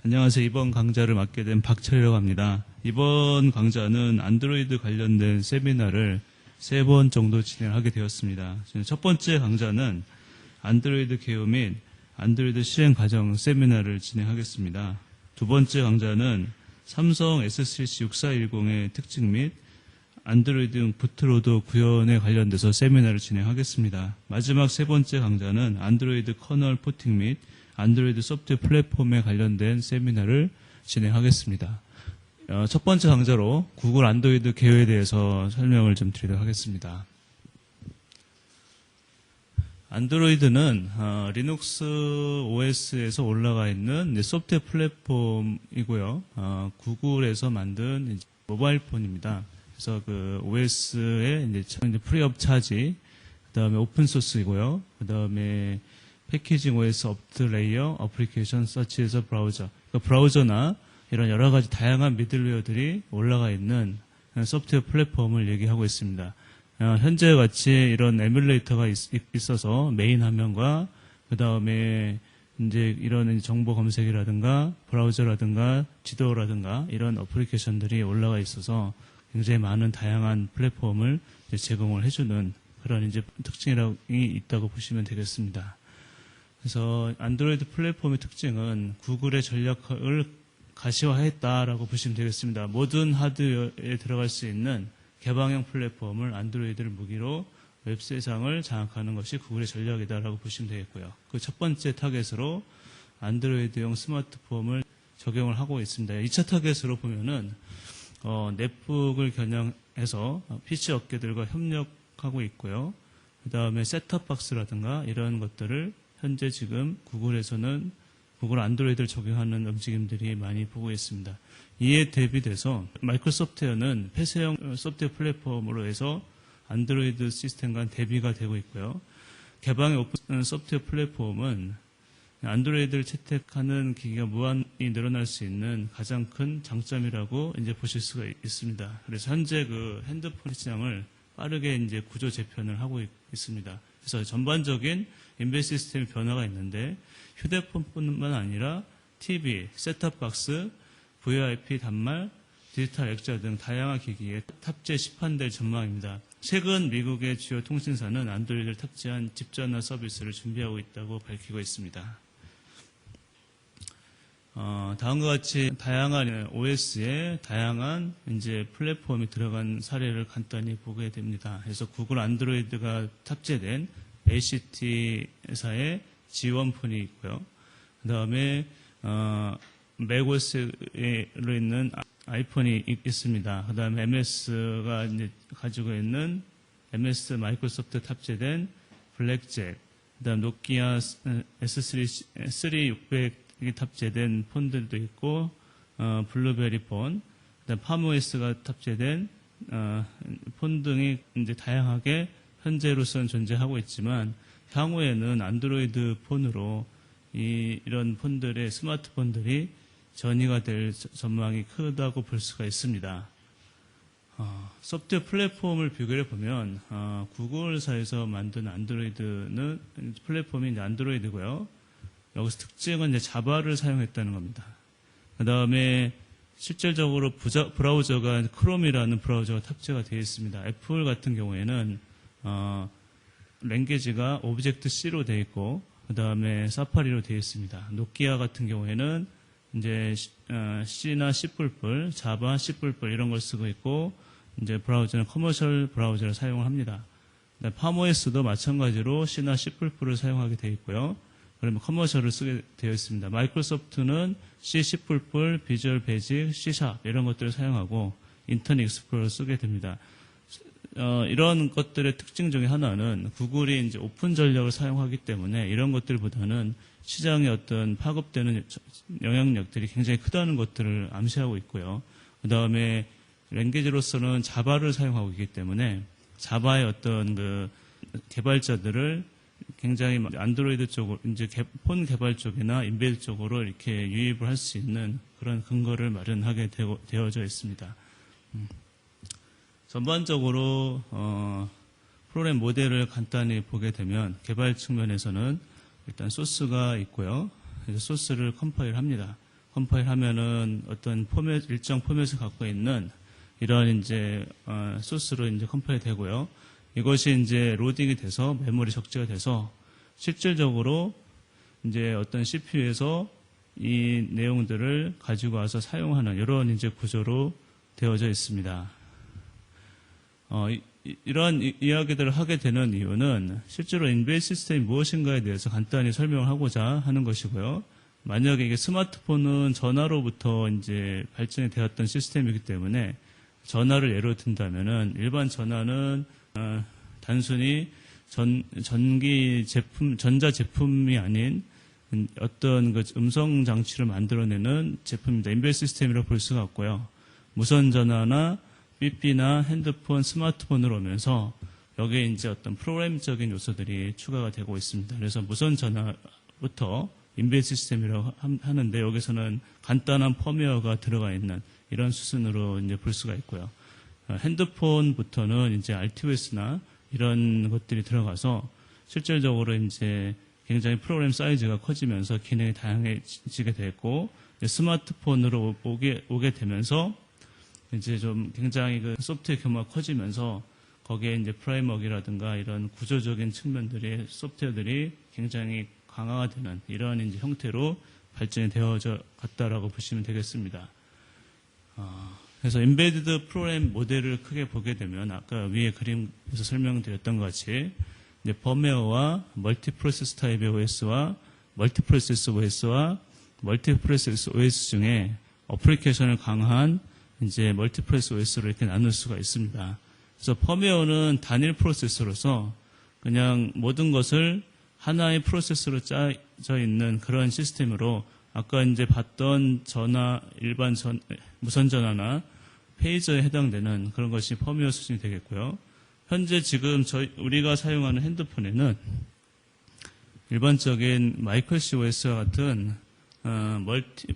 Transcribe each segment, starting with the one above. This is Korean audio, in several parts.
안녕하세요. 이번 강좌를 맡게 된 박철이라고 합니다. 이번 강좌는 안드로이드 관련된 세미나를 3번 정도 진행하게 되었습니다. 첫 번째 강좌는 안드로이드 개요 및 안드로이드 실행 과정 세미나를 진행하겠습니다. 두 번째 강좌는 삼성 S3C6410의 특징 및 안드로이드 부트로더 구현에 관련돼서 세미나를 진행하겠습니다. 마지막 세 번째 강좌는 안드로이드 커널 포팅 및 안드로이드 소프트웨어 플랫폼에 관련된 세미나를 진행하겠습니다. 첫 번째 강좌로 구글 안드로이드 개요에 대해서 설명을 좀 드리도록 하겠습니다. 안드로이드는 리눅스 OS에서 올라가 있는 소프트웨어 플랫폼이고요. 구글에서 만든 모바일 폰입니다. 그래서 그 OS의 이제 프리업 차지, 그다음에 오픈 소스이고요. 그다음에 패키징 OS 업드 레이어, 어플리케이션, 서치에서 브라우저. 그러니까 브라우저나 이런 여러 가지 다양한 미들웨어들이 올라가 있는 소프트웨어 플랫폼을 얘기하고 있습니다. 현재 같이 이런 에뮬레이터가 있어서 메인 화면과 그 다음에 이제 이런 정보 검색이라든가 브라우저라든가 지도라든가 이런 어플리케이션들이 올라가 있어서 굉장히 많은 다양한 플랫폼을 제공을 해주는 그런 이제 특징이 있다고 보시면 되겠습니다. 그래서 안드로이드 플랫폼의 특징은 구글의 전략을 가시화했다라고 보시면 되겠습니다. 모든 하드웨어에 들어갈 수 있는 개방형 플랫폼을 안드로이드를 무기로 웹 세상을 장악하는 것이 구글의 전략이다라고 보시면 되겠고요. 그 첫 번째 타겟으로 안드로이드용 스마트폰을 적용을 하고 있습니다. 2차 타겟으로 보면은 넷북을 겨냥해서 PC 업계들과 협력하고 있고요. 그 다음에 셋톱박스라든가 이런 것들을 현재 지금 구글에서는 구글 안드로이드를 적용하는 움직임들이 많이 보고 있습니다. 이에 대비돼서 마이크로소프트웨어는 폐쇄형 소프트웨어 플랫폼으로 해서 안드로이드 시스템과 대비가 되고 있고요. 개방의 오픈 소프트웨어 플랫폼은 안드로이드를 채택하는 기기가 무한히 늘어날 수 있는 가장 큰 장점이라고 이제 보실 수가 있습니다. 그래서 현재 그 핸드폰 시장을 빠르게 이제 구조 재편을 하고 있습니다. 그래서 전반적인 인베 시스템의 변화가 있는데 휴대폰뿐만 아니라 TV, 셋톱박스, VoIP 단말, 디지털 액자 등 다양한 기기에 탑재 시판될 전망입니다. 최근 미국의 주요 통신사는 안드로이드를 탑재한 집전화 서비스를 준비하고 있다고 밝히고 있습니다. 다음과 같이 다양한 OS에 다양한 이제 플랫폼이 들어간 사례를 간단히 보게 됩니다. 그래서 구글 안드로이드가 탑재된 ACT사의 G1폰이 있고요. 그 다음에 맥OS로 있는 아이폰이 있습니다. 그 다음에 MS가 이제 가지고 있는 MS 마이크로소프트 탑재된 블랙잭, 그 다음 노키아 S3600이 탑재된 폰들도 있고, 블루베리 폰, 그다음 팜OS가 탑재된 폰 등이 이제 다양하게 현재로서는 존재하고 있지만 향후에는 안드로이드 폰으로 이런 폰들의 스마트폰들이 전이가 될 전망이 크다고 볼 수가 있습니다. 소프트웨어 플랫폼을 비교해 보면 구글사에서 만든 안드로이드는 플랫폼이 이제 안드로이드고요. 여기서 특징은 이제 자바를 사용했다는 겁니다. 그 다음에 실질적으로 브라우저가 크롬이라는 브라우저가 탑재가 되어 있습니다. 애플 같은 경우에는 랭귀지가 오브젝트-C로 되어 있고 그 다음에 사파리로 되어 있습니다. 노키아 같은 경우에는 이제 C나 C++, 자바, C++ 이런 걸 쓰고 있고 이제 브라우저는 커머셜 브라우저를 사용을 합니다. 팜OS도 마찬가지로 C나 C++를 사용하게 되어 있고요. 그러면 커머셜을 쓰게 되어 있습니다. 마이크로소프트는 C, C++, 비주얼 베이직, C# 이런 것들을 사용하고 인터넷 익스플로러를 쓰게 됩니다. 이런 것들의 특징 중에 하나는 구글이 이제 오픈 전략을 사용하기 때문에 이런 것들보다는 시장에 어떤 파급되는 영향력들이 굉장히 크다는 것들을 암시하고 있고요. 그 다음에 랭귀지로서는 자바를 사용하고 있기 때문에 자바의 어떤 그 개발자들을 굉장히 안드로이드 쪽으로 이제 폰 개발 쪽이나 인베드 쪽으로 이렇게 유입을 할 수 있는 그런 근거를 마련하게 되어져 있습니다. 전반적으로 프로그램 모델을 간단히 보게 되면 개발 측면에서는 일단 소스가 있고요. 그래서 소스를 컴파일 합니다. 컴파일하면은 어떤 포맷, 일정 포맷을 갖고 있는 이런 이제 소스로 이제 컴파일 되고요. 이것이 이제 로딩이 돼서 메모리 적재가 돼서 실질적으로 이제 어떤 CPU에서 이 내용들을 가지고 와서 사용하는 이런 이제 구조로 되어져 있습니다. 이런 이야기들을 하게 되는 이유는 실제로 인베이드 시스템이 무엇인가에 대해서 간단히 설명을 하고자 하는 것이고요. 만약에 이게 스마트폰은 전화로부터 이제 발전이 되었던 시스템이기 때문에 전화를 예로 든다면은 일반 전화는 단순히 전기 제품, 전자 제품이 아닌 어떤 그 음성 장치를 만들어내는 제품입니다. 인베이드 시스템이라고 볼 수가 없고요. 무선 전화나 삐삐나 핸드폰, 스마트폰으로 오면서 여기에 이제 어떤 프로그램적인 요소들이 추가가 되고 있습니다. 그래서 무선 전화부터 인베이드 시스템이라고 하는데 여기서는 간단한 펌웨어가 들어가 있는 이런 수준으로 이제 볼 수가 있고요. 핸드폰부터는 이제 RTOS나 이런 것들이 들어가서 실질적으로 이제 굉장히 프로그램 사이즈가 커지면서 기능이 다양해지게 됐고 스마트폰으로 오게 되면서 이제 좀 굉장히 그 소프트웨어 규모가 커지면서 거기에 이제 프레임워크라든가 이런 구조적인 측면들의 소프트웨어들이 굉장히 강화가 되는 이러한 이제 형태로 발전이 되어져 갔다라고 보시면 되겠습니다. 그래서 인베디드 프로그램 모델을 크게 보게 되면 아까 위에 그림에서 설명드렸던 것 같이 이제 펌웨어와 멀티프로세스 타입의 OS와 멀티프로세스 OS와 멀티프로세스 OS 중에 어플리케이션을 강한 이제 멀티프로세스 OS로 이렇게 나눌 수가 있습니다. 그래서 펌웨어는 단일 프로세서로서 그냥 모든 것을 하나의 프로세스로 짜져 있는 그런 시스템으로 아까 이제 봤던 전화, 일반 무선 전화나 페이저에 해당되는 그런 것이 펌웨어 수준이 되겠고요. 현재 지금 우리가 사용하는 핸드폰에는 일반적인 마이크로C OS와 같은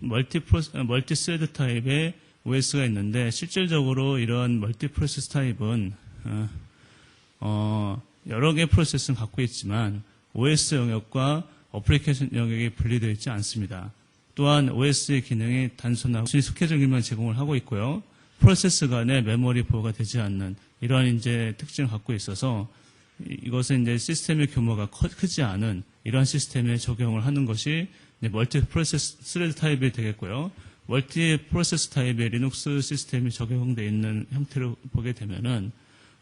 멀티 스레드 타입의 OS가 있는데 실질적으로 이런 멀티 프로세스 타입은 여러 개의 프로세스는 갖고 있지만 OS 영역과 어플리케이션 영역이 분리되어 있지 않습니다. 또한 OS의 기능이 단순하고 스케줄링만 제공을 하고 있고요. 프로세스 간의 메모리 보호가 되지 않는 이러한 이제 특징을 갖고 있어서 이것은 이제 시스템의 규모가 크지 않은 이러한 시스템에 적용을 하는 것이 멀티 프로세스 스레드 타입이 되겠고요. 멀티 프로세스 타입의 리눅스 시스템이 적용되어 있는 형태로 보게 되면은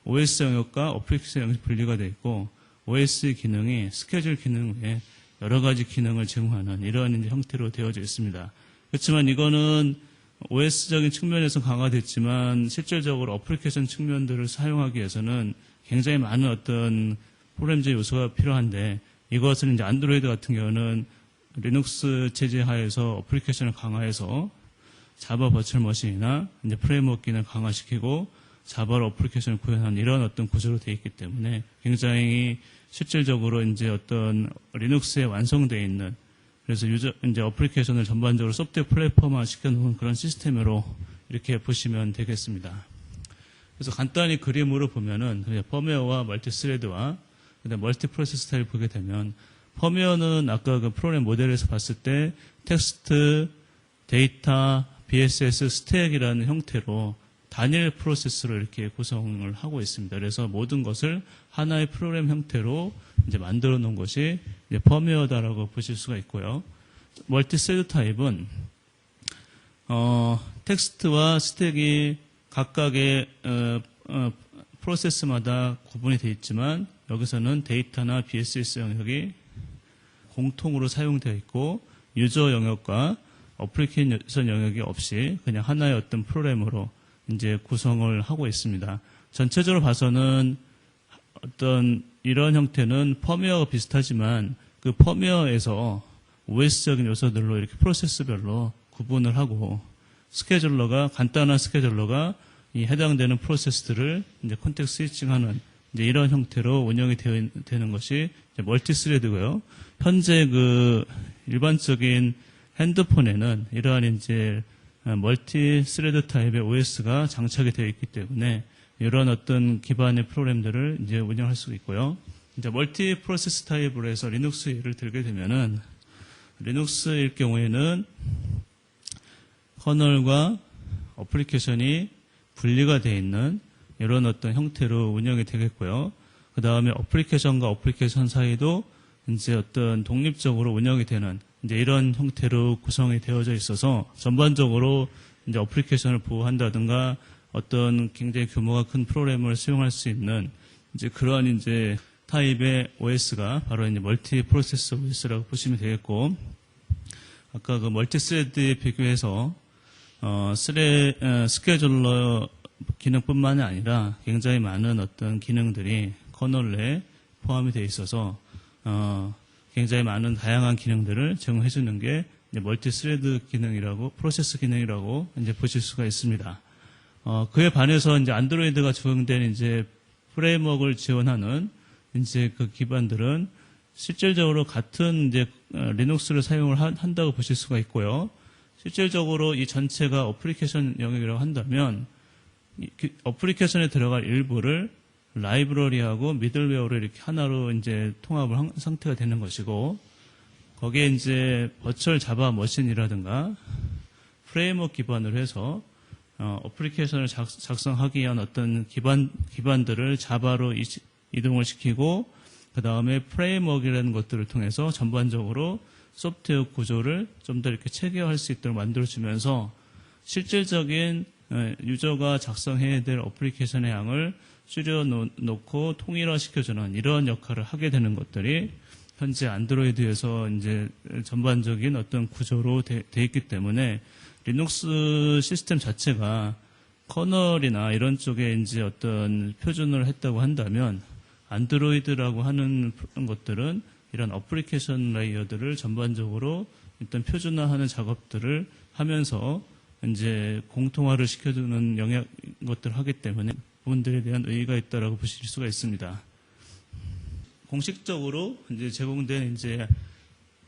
OS 영역과 어플리케이션 영역이 분리가 되어 있고 OS 기능이 스케줄 기능 외에 여러 가지 기능을 제공하는 이러한 이제 형태로 되어져 있습니다. 그렇지만 이거는 OS적인 측면에서 강화됐지만 실질적으로 어플리케이션 측면들을 사용하기 위해서는 굉장히 많은 어떤 프로그램적 요소가 필요한데 이것은 이제 안드로이드 같은 경우는 리눅스 체제 하에서 어플리케이션을 강화해서 자바 버추얼 머신이나 이제 프레임워크 기능을 강화시키고 자바로 어플리케이션을 구현하는 이런 어떤 구조로 되어 있기 때문에 굉장히 실질적으로 이제 어떤 리눅스에 완성되어 있는 그래서 이제 어플리케이션을 전반적으로 소프트웨어 플랫폼화 시켜놓은 그런 시스템으로 이렇게 보시면 되겠습니다. 그래서 간단히 그림으로 보면은 펌웨어와 멀티스레드와 멀티 프로세스 타입을 보게 되면 펌웨어는 아까 그 프로그램 모델에서 봤을 때 텍스트, 데이터, BSS, 스택이라는 형태로 단일 프로세스로 이렇게 구성을 하고 있습니다. 그래서 모든 것을 하나의 프로그램 형태로 이제 만들어 놓은 것이 이제 펌웨어다라고 보실 수가 있고요. 멀티스레드 타입은 텍스트와 스택이 각각의 프로세스마다 구분이 되어 있지만 여기서는 데이터나 BSS 영역이 공통으로 사용되어 있고 유저 영역과 어플리케이션 영역이 없이 그냥 하나의 어떤 프로그램으로 이제 구성을 하고 있습니다. 전체적으로 봐서는 어떤 이런 형태는 펌웨어가 비슷하지만 그 펌웨어에서 OS적인 요소들로 이렇게 프로세스별로 구분을 하고 스케줄러가 간단한 스케줄러가 이 해당되는 프로세스들을 이제 컨텍스트 스위칭하는 이제 이런 형태로 운영이 되는 것이 멀티스레드고요. 현재 그 일반적인 핸드폰에는 이러한 이제 멀티스레드 타입의 OS가 장착이 되어 있기 때문에 이런 어떤 기반의 프로그램들을 이제 운영할 수 있고요. 이제 멀티 프로세스 타입으로 해서 리눅스 예를 들게 되면은 리눅스일 경우에는 커널과 어플리케이션이 분리가 되어 있는 이런 어떤 형태로 운영이 되겠고요. 그 다음에 어플리케이션과 어플리케이션 사이도 이제 어떤 독립적으로 운영이 되는 이제 이런 형태로 구성이 되어져 있어서 전반적으로 이제 어플리케이션을 보호한다든가 어떤 굉장히 규모가 큰 프로그램을 수용할 수 있는 이제 그러한 이제 타입의 OS가 바로 이제 멀티 프로세스 OS라고 보시면 되겠고, 아까 그 멀티 스레드에 비교해서 스케줄러 기능뿐만이 아니라 굉장히 많은 어떤 기능들이 커널 내에 포함이 되어 있어서 굉장히 많은 다양한 기능들을 제공해 주는 게 이제 멀티 스레드 기능이라고, 프로세스 기능이라고 이제 보실 수가 있습니다. 그에 반해서 이제 안드로이드가 적용된 이제 프레임워크를 지원하는 이제 그 기반들은 실질적으로 같은 이제 리눅스를 사용을 한다고 보실 수가 있고요. 실질적으로 이 전체가 어플리케이션 영역이라고 한다면 어플리케이션에 들어갈 일부를 라이브러리하고 미들웨어를 이렇게 하나로 이제 통합을 한 상태가 되는 것이고, 거기에 이제 버추얼 자바 머신이라든가 프레임워크 기반으로 해서 어플리케이션을 작성하기 위한 어떤 기반들을 자바로 이동을 시키고, 그 다음에 프레임워크라는 것들을 통해서 전반적으로 소프트웨어 구조를 좀 더 이렇게 체계화할 수 있도록 만들어주면서 실질적인 유저가 작성해야 될 어플리케이션의 양을 줄여놓고 통일화시켜주는 이런 역할을 하게 되는 것들이 현재 안드로이드에서 이제 전반적인 어떤 구조로 돼 있기 때문에 리눅스 시스템 자체가 커널이나 이런 쪽에 이제 어떤 표준을 했다고 한다면 안드로이드라고 하는 것들은 이런 어플리케이션 레이어들을 전반적으로 일단 표준화하는 작업들을 하면서 이제 공통화를 시켜주는 것들을 하기 때문에 부분들에 대한 의의가 있다라고 보실 수가 있습니다. 공식적으로 이제 제공된 이제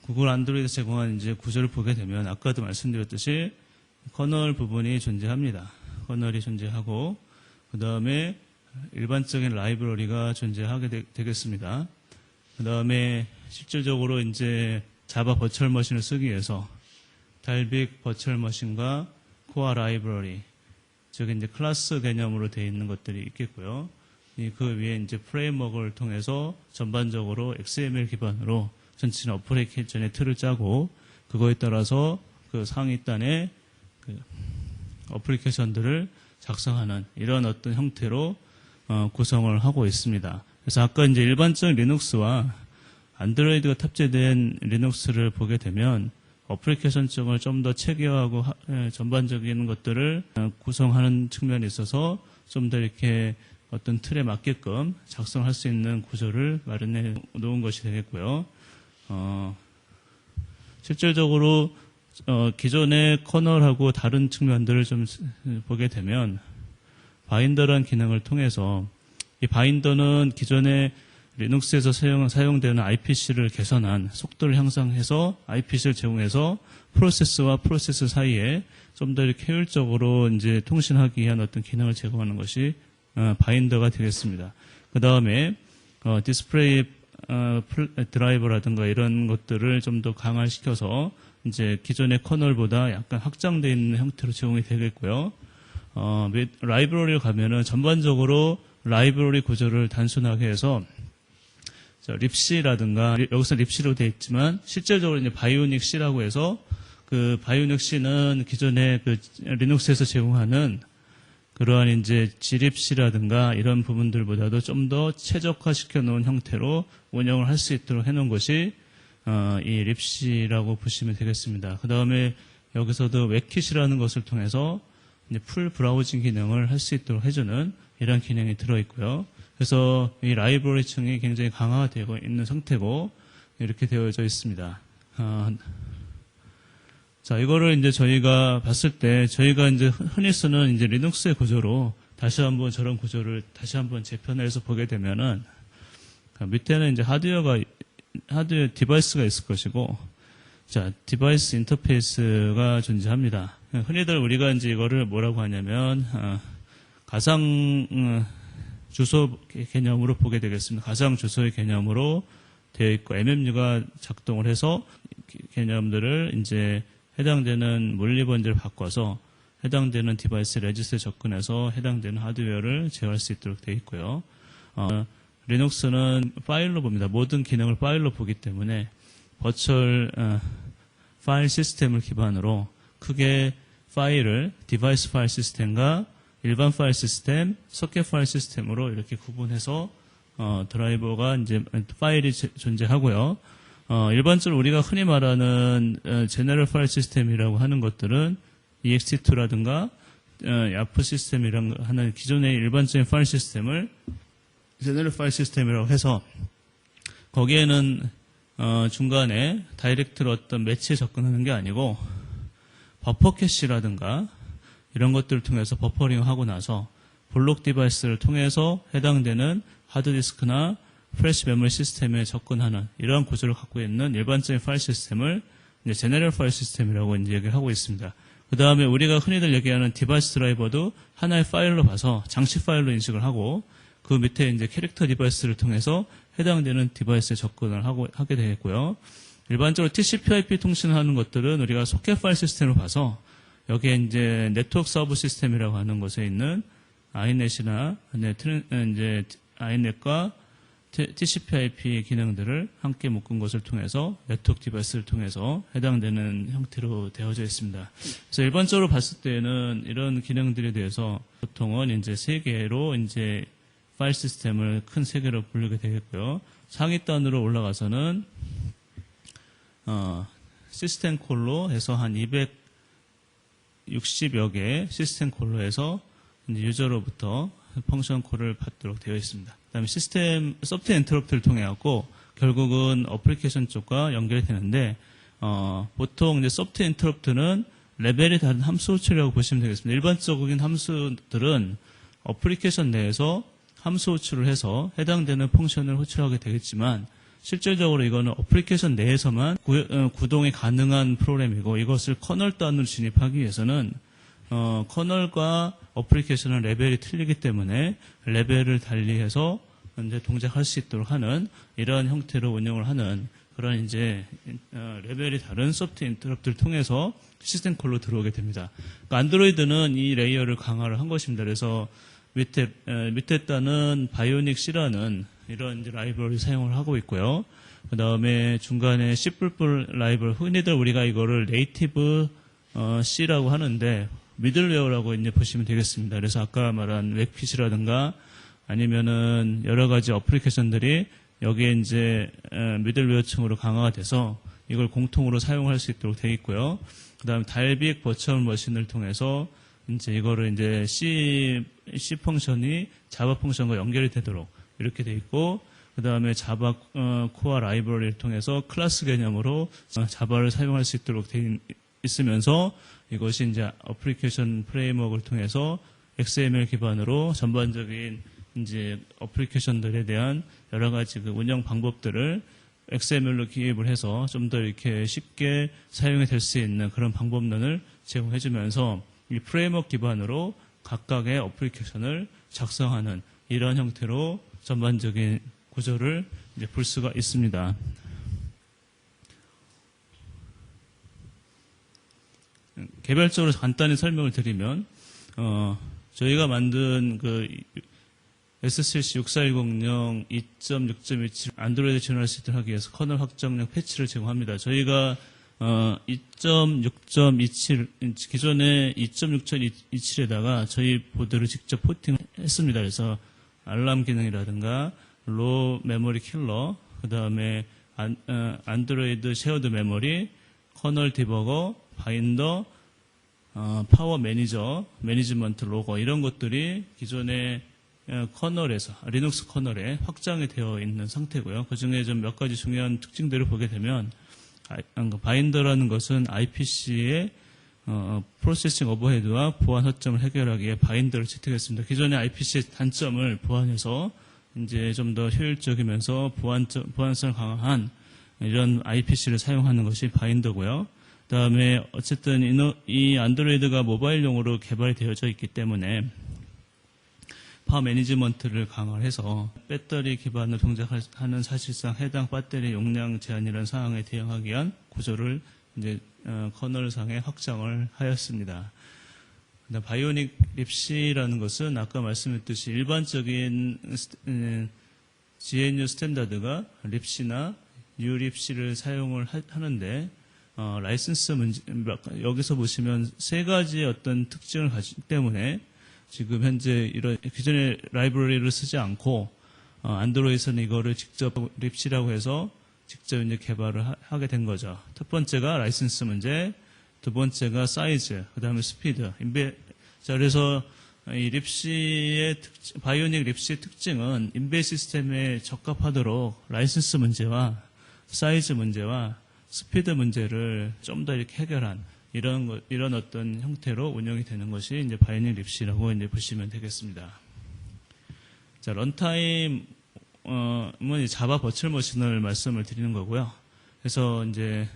구글 안드로이드 제공한 이제 구조를 보게 되면 아까도 말씀드렸듯이 커널 부분이 존재합니다. 커널이 존재하고 그 다음에 일반적인 라이브러리가 존재하게 되겠습니다. 그 다음에 실질적으로 이제 자바 버추얼 머신을 쓰기 위해서 달빅 버추얼 머신과 코어 라이브러리, 즉 이제 클래스 개념으로 되어 있는 것들이 있겠고요. 그 위에 이제 프레임워크를 통해서 전반적으로 XML 기반으로 전체적인 어플리케이션의 틀을 짜고 그거에 따라서 그 상위단에 그 어플리케이션들을 작성하는 이런 어떤 형태로 구성을 하고 있습니다. 그래서 아까 이제 일반적인 리눅스와 안드로이드가 탑재된 리눅스를 보게 되면 어플리케이션 쪽을 좀 더 체계화하고 전반적인 것들을 구성하는 측면에 있어서 좀 더 이렇게 어떤 틀에 맞게끔 작성할 수 있는 구조를 마련해 놓은 것이 되겠고요. 실질적으로 기존의 커널하고 다른 측면들을 좀 보게 되면 바인더라는 기능을 통해서 이 바인더는 기존의 리눅스에서 사용되는 IPC를 개선한 속도를 향상해서 IPC를 제공해서 프로세스와 프로세스 사이에 좀 더 이렇게 효율적으로 이제 통신하기 위한 어떤 기능을 제공하는 것이 바인더가 되겠습니다. 그 다음에 디스플레이 드라이버라든가 이런 것들을 좀 더 강화시켜서 이제 기존의 커널보다 약간 확장되어 있는 형태로 제공이 되겠고요. 라이브러리를 가면은 전반적으로 라이브러리 구조를 단순하게 해서 립C라든가 여기서 립C로 되어 있지만 실질적으로 이제 바이오닉 C라고 해서 그 바이오닉 C는 기존의 그 리눅스에서 제공하는 그러한 이제 glibc라든가 이런 부분들보다도 좀 더 최적화시켜 놓은 형태로 운영을 할 수 있도록 해놓은 것이 이 립C라고 보시면 되겠습니다. 그 다음에 여기서도 웹킷이라는 것을 통해서 이제 풀 브라우징 기능을 할 수 있도록 해주는 이런 기능이 들어있고요. 그래서 이 라이브러리층이 굉장히 강화되고 있는 상태고 이렇게 되어져 있습니다. 자, 이거를 이제 저희가 봤을 때 저희가 이제 흔히 쓰는 이제 리눅스의 구조로 다시 한번 저런 구조를 다시 한번 재편해서 보게 되면은 밑에는 이제 하드웨어 디바이스가 있을 것이고, 자, 디바이스 인터페이스가 존재합니다. 흔히들 우리가 이제 이거를 뭐라고 하냐면 가상 주소 개념으로 보게 되겠습니다. 가상 주소의 개념으로 되어 있고 MMU가 작동을 해서 개념들을 이제 해당되는 물리 번지를 바꿔서 해당되는 디바이스 레지스트에 접근해서 해당되는 하드웨어를 제어할 수 있도록 되어 있고요. 리눅스는 파일로 봅니다. 모든 기능을 파일로 보기 때문에 버추얼 파일 시스템을 기반으로 크게 파일을 디바이스 파일 시스템과 일반 파일 시스템, 서킷 파일 시스템으로 이렇게 구분해서 드라이버가 이제 파일이 존재하고요. 일반적으로 우리가 흔히 말하는 제너럴 파일 시스템이라고 하는 것들은 ext2라든가 야프 시스템이라는 하는 기존의 일반적인 파일 시스템을 제너럴 파일 시스템이라고 해서 거기에는 중간에 다이렉트로 어떤 매치에 접근하는 게 아니고 버퍼 캐시라든가 이런 것들을 통해서 버퍼링하고 나서 블록 디바이스를 통해서 해당되는 하드디스크나 플래시 메모리 시스템에 접근하는 이러한 구조를 갖고 있는 일반적인 파일 시스템을 이제 제너럴 파일 시스템이라고 이제 얘기를 하고 있습니다. 그 다음에 우리가 흔히들 얘기하는 디바이스 드라이버도 하나의 파일로 봐서 장치 파일로 인식을 하고 그 밑에 이제 캐릭터 디바이스를 통해서 해당되는 디바이스에 접근을 하게 되겠고요. 일반적으로 TCP/IP 통신을 하는 것들은 우리가 소켓 파일 시스템으로 봐서 여기에 이제 네트워크 서브 시스템이라고 하는 것에 있는 아이넷이나 이제 아이넷과 TCP/IP 기능들을 함께 묶은 것을 통해서 네트워크 디바이스를 통해서 해당되는 형태로 되어져 있습니다. 그래서 일반적으로 봤을 때는 이런 기능들에 대해서 보통은 이제 세 개로 이제 파일 시스템을 큰 세 개로 분류게 되겠고요. 상위 단으로 올라가서는 시스템 콜로 해서 한 260여 개 시스템 콜로 해서 이제 유저로부터 펑션 콜을 받도록 되어 있습니다. 그다음에 시스템 소프트웨어 인터럽트를 통해 갖고 결국은 어플리케이션 쪽과 연결이 되는데 보통 이제 소프트웨어 인터럽트는 레벨이 다른 함수 호출이라고 보시면 되겠습니다. 일반적인 함수들은 어플리케이션 내에서 함수 호출을 해서 해당되는 펑션을 호출하게 되겠지만 실질적으로 이거는 어플리케이션 내에서만 구동이 가능한 프로그램이고 이것을 커널 단으로 진입하기 위해서는 커널과 어플리케이션은 레벨이 틀리기 때문에 레벨을 달리해서 이제 동작할 수 있도록 하는 이러한 형태로 운영을 하는 그런 이제 레벨이 다른 소프트웨어 인터럽트를 통해서 시스템 콜로 들어오게 됩니다. 그러니까 안드로이드는 이 레이어를 강화를 한 것입니다. 그래서 밑에 단은 바이오닉 C라는 이런 이제 라이브러리 사용을 하고 있고요. 그 다음에 중간에 C++ 라이브러리 흔히들 우리가 이거를 네이티브 C라고 하는데 미들웨어라고 이제 보시면 되겠습니다. 그래서 아까 말한 웹핏이라든가 아니면은 여러 가지 어플리케이션들이 여기에 이제 미들웨어층으로 강화가 돼서 이걸 공통으로 사용할 수 있도록 되어 있고요. 그 다음에 달빅 버추얼 머신을 통해서 이제 이거를 이제 C 펑션이 자바 펑션과 연결이 되도록 이렇게 되어 있고, 그 다음에 자바 코어 라이브러리를 통해서 클래스 개념으로 자바를 사용할 수 있도록 되어 있으면서 이것이 이제 어플리케이션 프레임워크를 통해서 XML 기반으로 전반적인 이제 어플리케이션들에 대한 여러 가지 그 운영 방법들을 XML로 기입을 해서 좀 더 이렇게 쉽게 사용이 될 수 있는 그런 방법론을 제공해주면서 이 프레임워크 기반으로 각각의 어플리케이션을 작성하는 이런 형태로 전반적인 구조를 이제 볼 수가 있습니다. 개별적으로 간단히 설명을 드리면, 저희가 만든 그 SCC 64100 2.6.27 안드로이드 지원할 수 있도록 하기 위해서 커널 확장력 패치를 제공합니다. 저희가 2.6.27 기존의 2.6.27에다가 저희 보드를 직접 포팅했습니다. 그래서 알람 기능이라든가 로 메모리 킬러, 그 다음에 안드로이드 쉐어드 메모리, 커널 디버거, 바인더, 파워 매니저, 매니지먼트 로거 이런 것들이 기존의 커널에서 리눅스 커널에 확장이 되어 있는 상태고요. 그 중에 좀 몇 가지 중요한 특징들을 보게 되면 바인더라는 것은 IPC의 프로세싱 오버헤드와 보안 허점을 해결하기 위해 바인더를 채택했습니다. 기존의 IPC의 단점을 보완해서 이제 좀 더 효율적이면서 보안성을 강화한 이런 IPC를 사용하는 것이 바인더고요. 그 다음에 어쨌든 이 안드로이드가 모바일용으로 개발이 되어져 있기 때문에 파워 매니지먼트를 강화해서 배터리 기반으로 동작하는 사실상 해당 배터리 용량 제한이라는 상황에 대응하기 위한 구조를 이제 커널상에 확장을 하였습니다. 바이오닉 립시라는 것은 아까 말씀했듯이 일반적인 GNU 스탠다드가 립시나 ULibC를 사용을 하는데 라이선스 문제, 여기서 보시면 세 가지의 어떤 특징을 가지기 때문에 지금 현재 이런 기존의 라이브러리를 쓰지 않고 안드로이드에서는 이거를 직접 립시라고 해서 직접 이제 개발을 하게 된 거죠. 첫 번째가 라이선스 문제, 두 번째가 사이즈, 그 다음에 스피드. 자, 그래서 이 바이오닉 립시의 특징은 인베 시스템에 적합하도록 라이선스 문제와 사이즈 문제와 스피드 문제를 좀 더 이렇게 해결한 이런 어떤 형태로 운영이 되는 것이 이제 바이오닉 립시라고 이제 보시면 되겠습니다. 자, 런타임은 자바 버추얼 머신을 말씀을 드리는 거고요. 그래서 이제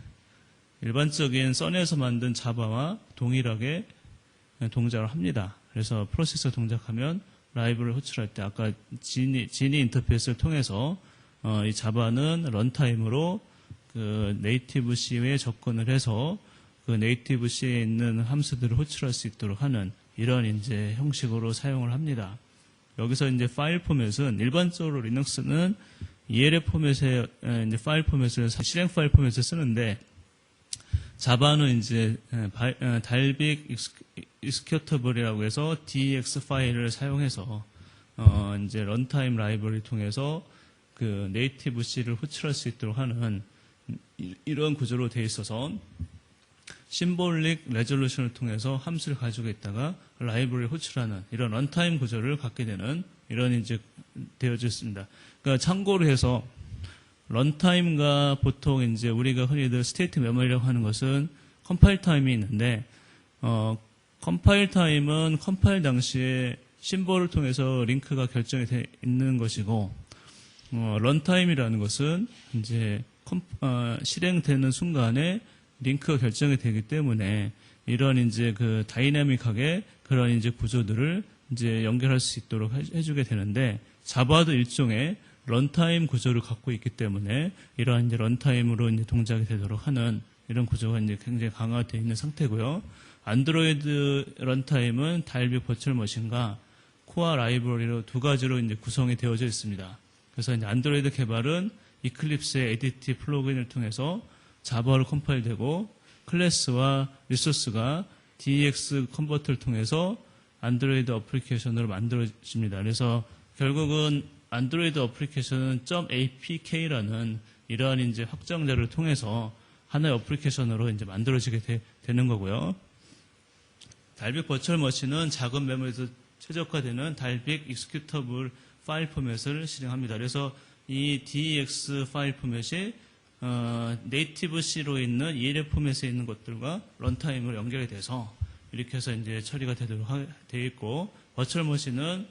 일반적인 선에서 만든 자바와 동일하게 동작을 합니다. 그래서 프로세서 동작하면 라이브를 호출할 때 아까 지니 인터페이스를 통해서 이 자바는 런타임으로 그 네이티브 C에 접근을 해서 그 네이티브 C에 있는 함수들을 호출할 수 있도록 하는 이런 이제 형식으로 사용을 합니다. 여기서 이제 파일 포맷은 일반적으로 리눅스는 ELF 포맷의 이제 파일 포맷을 실행 파일 포맷을 쓰는데 자바는 이제 달빅 익스큐터블이라고 해서 DEX 파일을 사용해서 이제 런타임 라이브러리 통해서 그 네이티브 C를 호출할 수 있도록 하는 이런 구조로 되어 있어서 심볼릭 레졸루션을 통해서 함수를 가지고 있다가 라이브러리를 호출하는 이런 런타임 구조를 갖게 되는 이런 이제 되어져 있습니다. 그러니까 참고로 해서 런타임과 보통 이제 우리가 흔히들 스테이트 메모리라고 하는 것은 컴파일 타임이 있는데 컴파일 타임은 컴파일 당시에 심볼을 통해서 링크가 결정이 돼 있는 것이고 런타임이라는 것은 이제 실행되는 순간에 링크가 결정이 되기 때문에 이런 이제 그 다이나믹하게 그런 이제 구조들을 이제 연결할 수 있도록 해주게 되는데 자바도 일종의 런타임 구조를 갖고 있기 때문에 이러한 이제 런타임으로 이제 동작이 되도록 하는 이런 구조가 이제 굉장히 강화되어 있는 상태고요. 안드로이드 런타임은 달빅 버추얼 머신과 코어 라이브러리로 두 가지로 이제 구성이 되어져 있습니다. 그래서 이제 안드로이드 개발은 이클립스의 에디티 플러그인을 통해서 자바로 컴파일되고 클래스와 리소스가 DEX 컨버터를 통해서 안드로이드 어플리케이션으로 만들어집니다. 그래서 결국은 안드로이드 어플리케이션은 .apk라는 이러한 이제 확장자를 통해서 하나의 어플리케이션으로 이제 만들어지게 되는 거고요. 달빅 버추얼 머신은 작은 메모리에서 최적화되는 달빅 익스큐터블 파일 포맷을 실행합니다. 그래서 이 DEX 파일 포맷이 네이티브 C로 있는 ELF 포맷에 있는 것들과 런타임으로 연결이 돼서 이렇게 해서 이제 처리가 되도록 되어 있고 버추얼 머신은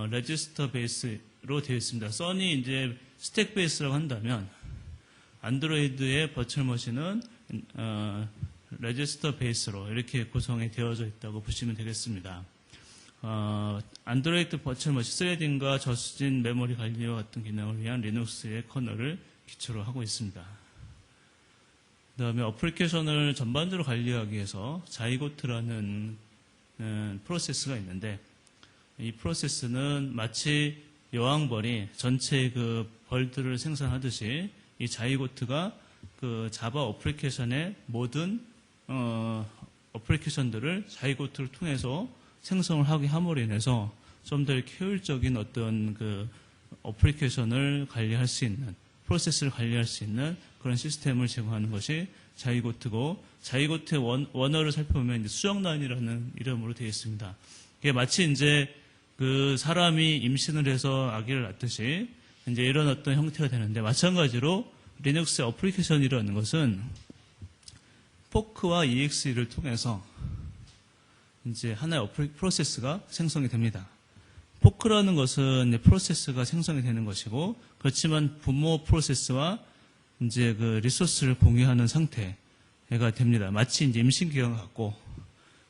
레지스터 베이스로 되어 있습니다. 선이 이제 스택 베이스라고 한다면 안드로이드의 버추얼 머신은 레지스터 베이스로 이렇게 구성이 되어져 있다고 보시면 되겠습니다. 안드로이드 버추얼 머신 스레딩과 저수진 메모리 관리와 같은 기능을 위한 리눅스의 커널을 기초로 하고 있습니다. 그 다음에 어플리케이션을 전반적으로 관리하기 위해서 자이고트라는 프로세스가 있는데 이 프로세스는 마치 여왕벌이 전체 그 벌들을 생산하듯이 이 자이고트가 그 자바 어플리케이션의 모든 어플리케이션들을 자이고트를 통해서 생성을 하게 함으로 인해서 좀 더 효율적인 어떤 그 어플리케이션을 관리할 수 있는 프로세스를 관리할 수 있는 그런 시스템을 제공하는 것이 자이고트고 자이고트의 원어를 살펴보면 이제 수정란이라는 이름으로 되어 있습니다. 이게 마치 이제 그 사람이 임신을 해서 아기를 낳듯이 이제 이런 어떤 형태가 되는데 마찬가지로 리눅스의 어플리케이션이라는 것은 포크와 EXE를 통해서 이제 하나의 프로세스가 생성이 됩니다. 포크라는 것은 이제 프로세스가 생성이 되는 것이고 그렇지만 부모 프로세스와 이제 그 리소스를 공유하는 상태가 됩니다. 마치 이제 임신기간 같고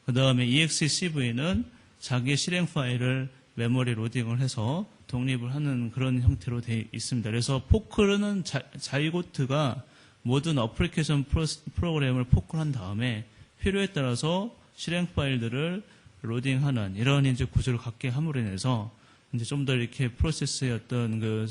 그 다음에 EXECV는 자기의 실행 파일을 메모리 로딩을 해서 독립을 하는 그런 형태로 되어 있습니다. 그래서 포크는 자이고트가 모든 어플리케이션 프로그램을 포크한 다음에 필요에 따라서 실행 파일들을 로딩하는 이런 이제 구조를 갖게 함으로 인해서 이제 좀 더 이렇게 프로세스의 어떤 그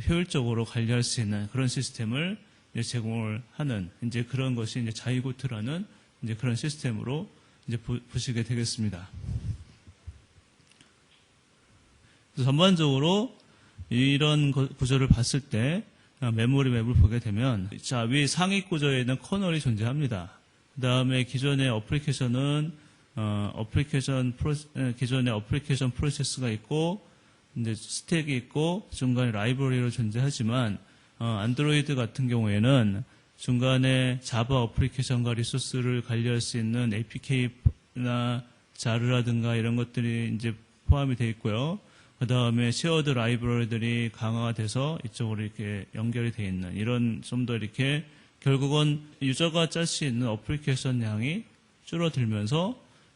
효율적으로 관리할 수 있는 그런 시스템을 이제 제공을 하는 이제 그런 것이 이제 자이고트라는 이제 그런 시스템으로 이제 보시게 되겠습니다. 그래서 전반적으로 이런 구조를 봤을 때 메모리 맵을 보게 되면 자, 위 상위 구조에는 커널이 존재합니다. 그 다음에 기존의 어플리케이션은 기존의 어플리케이션 프로세스가 있고 이제 스택이 있고 중간에 라이브러리로 존재하지만 안드로이드 같은 경우에는 중간에 자바 어플리케이션과 리소스를 관리할 수 있는 APK나 자르라든가 이런 것들이 이제 포함이 되어 있고요. 그 다음에 쉐어드 라이브러리들이 강화가 돼서 이쪽으로 이렇게 연결이 되어 있는 이런 좀 더 이렇게 결국은 유저가 짤 수 있는 어플리케이션 양이 줄어들면서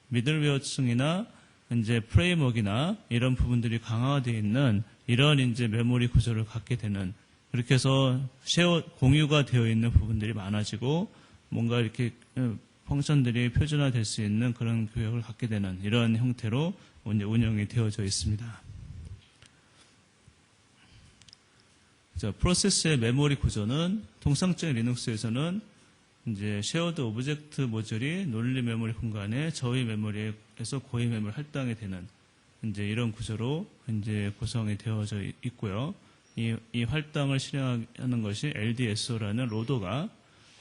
미들웨어층이나 이제 프레임워크나 이런 부분들이 강화가 되어 있는 이런 이제 메모리 구조를 갖게 되는 그렇게 해서 공유가 되어 있는 부분들이 많아지고 뭔가 이렇게 펑션들이 표준화될 수 있는 그런 교역을 갖게 되는 이런 형태로 이제 운영이 되어져 있습니다. 자, 프로세스의 메모리 구조는 통상적인 리눅스에서는 이제 쉐어드 오브젝트 모듈이 논리 메모리 공간에 저희 메모리에서 고위 메모리 할당이 되는 이제 이런 구조로 이제 구성이 되어져 있고요. 이 할당을 실행하는 것이 LDSO라는 로더가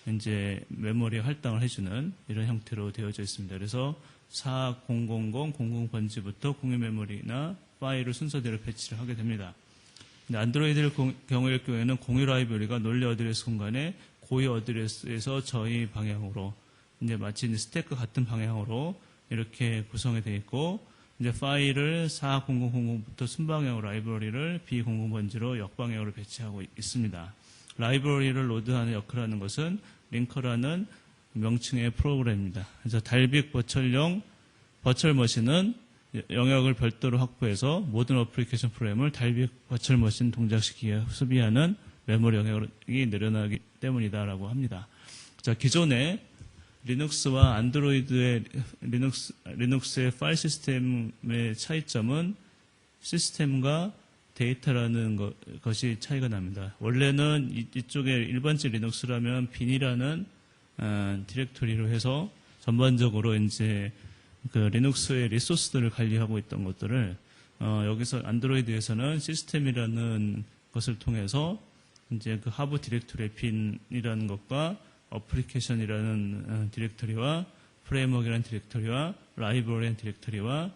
이제 메모리 할당을 해주는 이런 형태로 되어져 있습니다. 그래서 400000 번지부터 공유 메모리나 파일을 순서대로 배치를 하게 됩니다. 안드로이드 경우일 경우에는 공유 라이브러리가 논리 어드레스 공간에 고위 어드레스에서 저희 방향으로 이제 마치 이제 스택과 같은 방향으로 이렇게 구성이 되어 있고 이제 파일을 400000부터 순방향으로 라이브러리를 B00 번지로 역방향으로 배치하고 있습니다. 라이브러리를 로드하는 역할을 하는 것은 링커라는 명칭의 프로그램입니다. 그래서 달빅 버철용 버철 머신은 영역을 별도로 확보해서 모든 어플리케이션 프로그램을 달빅 버철 머신 동작시키기에 수비하는 메모리 영역이 늘어나기 때문이다라고 합니다. 자, 기존의 리눅스와 안드로이드의 리눅스의 파일 시스템의 차이점은 시스템과 데이터라는 것이 차이가 납니다. 원래는 이쪽에 일반적 리눅스라면 빈이라는 디렉토리로 해서 전반적으로 이제 그 리눅스의 리소스들을 관리하고 있던 것들을 여기서 안드로이드에서는 시스템이라는 것을 통해서 이제 그 하부 디렉토리의 빈이라는 것과 어플리케이션이라는 디렉토리와 프레임워크라는 디렉토리와 라이브러리라는 디렉토리와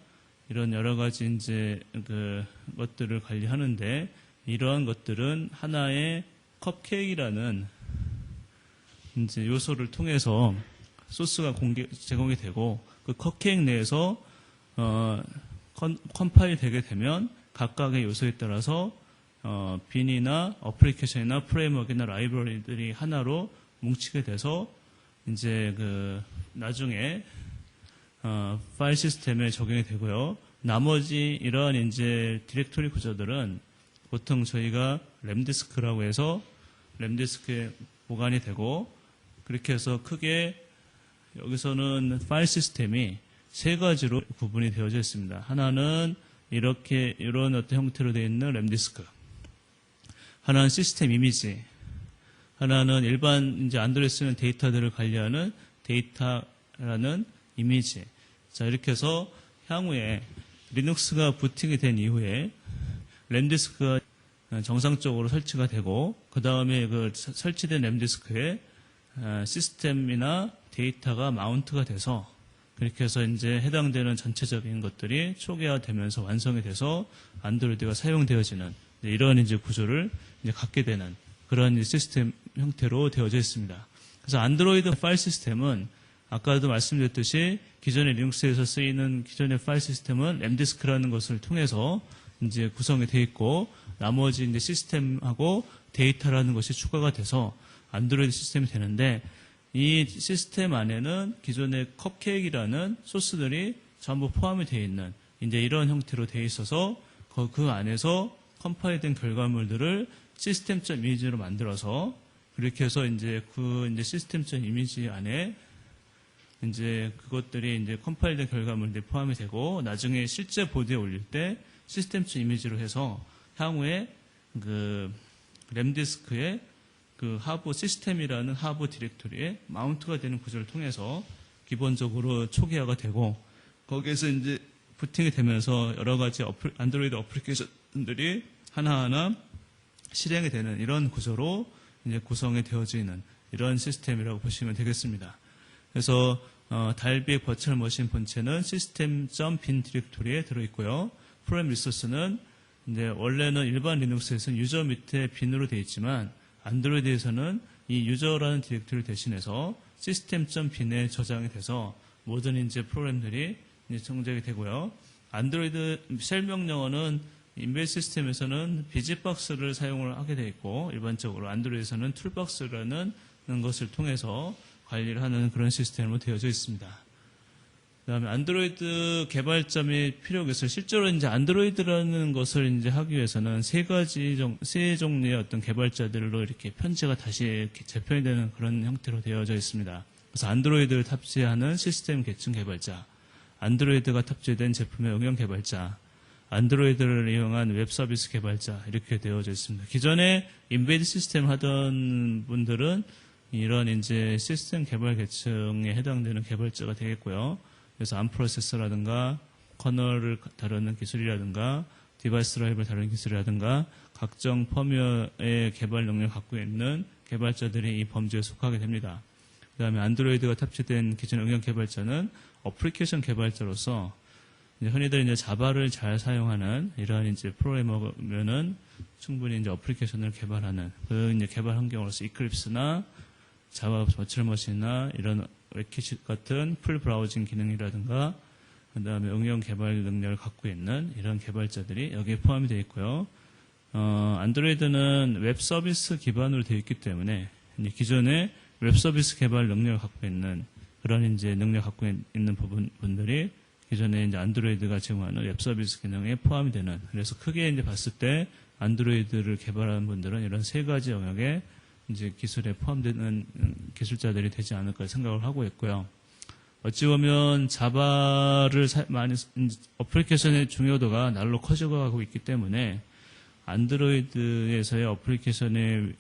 이런 여러 가지 이제 그 것들을 관리하는데 이러한 것들은 하나의 컵케이크라는 이제 요소를 통해서 소스가 제공이 되고 그 컵케이크 내에서 컴파일 되게 되면 각각의 요소에 따라서 빈이나 어플리케이션이나 프레임워크나 라이브러리들이 하나로 뭉치게 돼서 이제 그 나중에 파일 시스템에 적용이 되고요. 나머지 이러한 이제 디렉토리 구조들은 보통 저희가 램디스크라고 해서 램디스크에 보관이 되고 그렇게 해서 크게 여기서는 파일 시스템이 세 가지로 구분이 되어져 있습니다. 하나는 이렇게 이런 어떤 형태로 되어 있는 램디스크, 하나는 시스템 이미지, 하나는 일반 이제 안드로이드 쓰는 데이터들을 관리하는 데이터라는 이미지. 자, 이렇게 해서 향후에 리눅스가 부팅이 된 이후에 램디스크가 정상적으로 설치가 되고 그 다음에 그 설치된 램디스크에 시스템이나 데이터가 마운트가 돼서 그렇게 해서 이제 해당되는 전체적인 것들이 초기화되면서 완성이 돼서 안드로이드가 사용되어지는 이런 이제 구조를 이제 갖게 되는 그런 시스템 형태로 되어져 있습니다. 그래서 안드로이드 파일 시스템은 아까도 말씀드렸듯이 기존의 리눅스에서 쓰이는 기존의 파일 시스템은 램디스크라는 것을 통해서 이제 구성이 되어 있고 나머지 이제 시스템하고 데이터라는 것이 추가가 돼서 안드로이드 시스템이 되는데 이 시스템 안에는 기존의 컵케이크라는 소스들이 전부 포함이 되어 있는 이제 이런 형태로 되어 있어서 그 안에서 컴파일된 결과물들을 시스템적 이미지로 만들어서 그렇게 해서 이제 그 이제 시스템적 이미지 안에 이제 그것들이 이제 컴파일된 결과물들이 포함이 되고 나중에 실제 보드에 올릴 때 시스템적 이미지로 해서 향후에 그 램디스크에 그 하부 시스템이라는 하부 디렉토리에 마운트가 되는 구조를 통해서 기본적으로 초기화가 되고 거기에서 이제 부팅이 되면서 여러 가지 안드로이드 어플리케이션들이 하나하나 실행이 되는 이런 구조로 이제 구성이 되어지는 이런 시스템이라고 보시면 되겠습니다. 그래서 달비의 버추얼 머신 본체는 시스템.bin 디렉토리에 들어있고요. 프로그램 리소스는 이제 원래는 일반 리눅스에서는 유저 밑에 bin으로 되어 있지만 안드로이드에서는 이 유저라는 디렉토리 대신해서 시스템.bin에 저장이 돼서 모든 이제 프로그램들이 이제 정작이 되고요. 안드로이드 쉘 명령어는 인베이드 시스템에서는 비즈박스를 사용을 하게 되어 있고 일반적으로 안드로이드에서는 툴박스라는 것을 통해서 관리를 하는 그런 시스템으로 되어져 있습니다. 그다음에 안드로이드 개발점이 필요해서 실제로 이제 안드로이드라는 것을 이제 하기 위해서는 세 종류의 어떤 개발자들로 이렇게 편지가 다시 이렇게 재편이 되는 그런 형태로 되어져 있습니다. 그래서 안드로이드를 탑재하는 시스템 계층 개발자, 안드로이드가 탑재된 제품의 응용 개발자, 안드로이드를 이용한 웹 서비스 개발자 이렇게 되어져 있습니다. 기존에 인베이드 시스템 하던 분들은 이런 이제 시스템 개발 계층에 해당되는 개발자가 되겠고요. 그래서 암 프로세서라든가 커널을 다루는 기술이라든가 디바이스 드라이브를 다루는 기술이라든가 각종 펌웨어의 개발 능력을 갖고 있는 개발자들이 이 범주에 속하게 됩니다. 그 다음에 안드로이드가 탑재된 기존 응용 개발자는 어플리케이션 개발자로서 이제 흔히들 이제 자바를 잘 사용하는 이러한 이제 프로그래머면은 충분히 이제 어플리케이션을 개발하는 그 이제 개발 환경으로서 이클립스나 자바 버추얼 머신이나 이런 웹킷 같은 풀 브라우징 기능이라든가 그 다음에 응용 개발 능력을 갖고 있는 이런 개발자들이 여기에 포함이 되어 있고요. 안드로이드는 웹 서비스 기반으로 되어 있기 때문에 이제 기존에 웹 서비스 개발 능력을 갖고 있는 그런 이제 능력을 갖고 있는 분들이 기존에 이제 안드로이드가 제공하는 웹 서비스 기능에 포함이 되는 그래서 크게 이제 봤을 때 안드로이드를 개발하는 분들은 이런 세 가지 영역에 이제 기술에 포함되는 기술자들이 되지 않을까 생각을 하고 있고요. 어찌 보면 자바를 많이 어플리케이션의 중요도가 날로 커져가고 있기 때문에 안드로이드에서의 어플리케이션의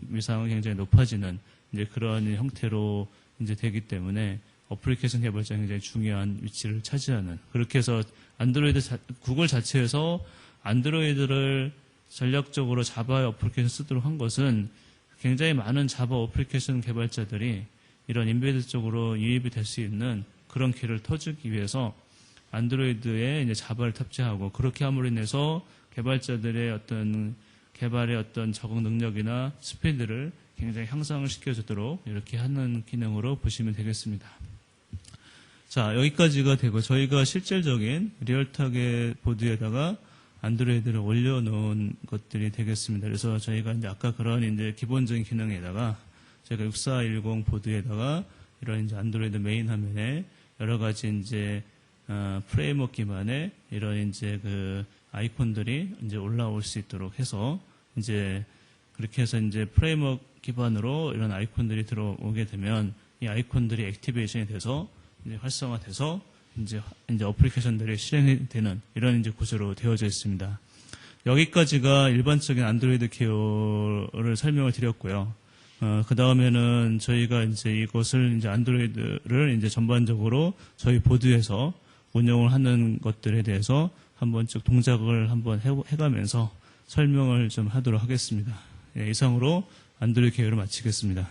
위상은 굉장히 높아지는 이제 그런 형태로 이제 되기 때문에 어플리케이션 개발자가 굉장히 중요한 위치를 차지하는 그렇게 해서 구글 자체에서 안드로이드를 전략적으로 자바의 어플리케이션 쓰도록 한 것은 굉장히 많은 자바 어플리케이션 개발자들이 이런 인베이드 쪽으로 유입이 될 수 있는 그런 길을 터주기 위해서 안드로이드에 이제 자바를 탑재하고 그렇게 함으로 인해서 개발자들의 어떤 개발의 어떤 적응 능력이나 스피드를 굉장히 향상을 시켜주도록 이렇게 하는 기능으로 보시면 되겠습니다. 자, 여기까지가 되고 저희가 실질적인 리얼타겟 보드에다가 안드로이드를 올려놓은 것들이 되겠습니다. 그래서 저희가 이제 아까 그런 이제 기본적인 기능에다가 저희가 6410 보드에다가 이런 이제 안드로이드 메인 화면에 여러 가지 이제 프레임워크 기반의 이런 이제 그 아이콘들이 이제 올라올 수 있도록 해서 이제 그렇게 해서 이제 프레임워크 기반으로 이런 아이콘들이 들어오게 되면 이 아이콘들이 액티베이션이 돼서 이제 활성화돼서 이제 어플리케이션들이 실행이 되는 이런 이제 구조로 되어져 있습니다. 여기까지가 일반적인 안드로이드 케어를 설명을 드렸고요. 그 다음에는 저희가 이제 이것을 이제 안드로이드를 이제 전반적으로 저희 보드에서 운영을 하는 것들에 대해서 한번 쭉 동작을 한번 해가면서 설명을 좀 하도록 하겠습니다. 예, 이상으로 안드로이드 케어를 마치겠습니다.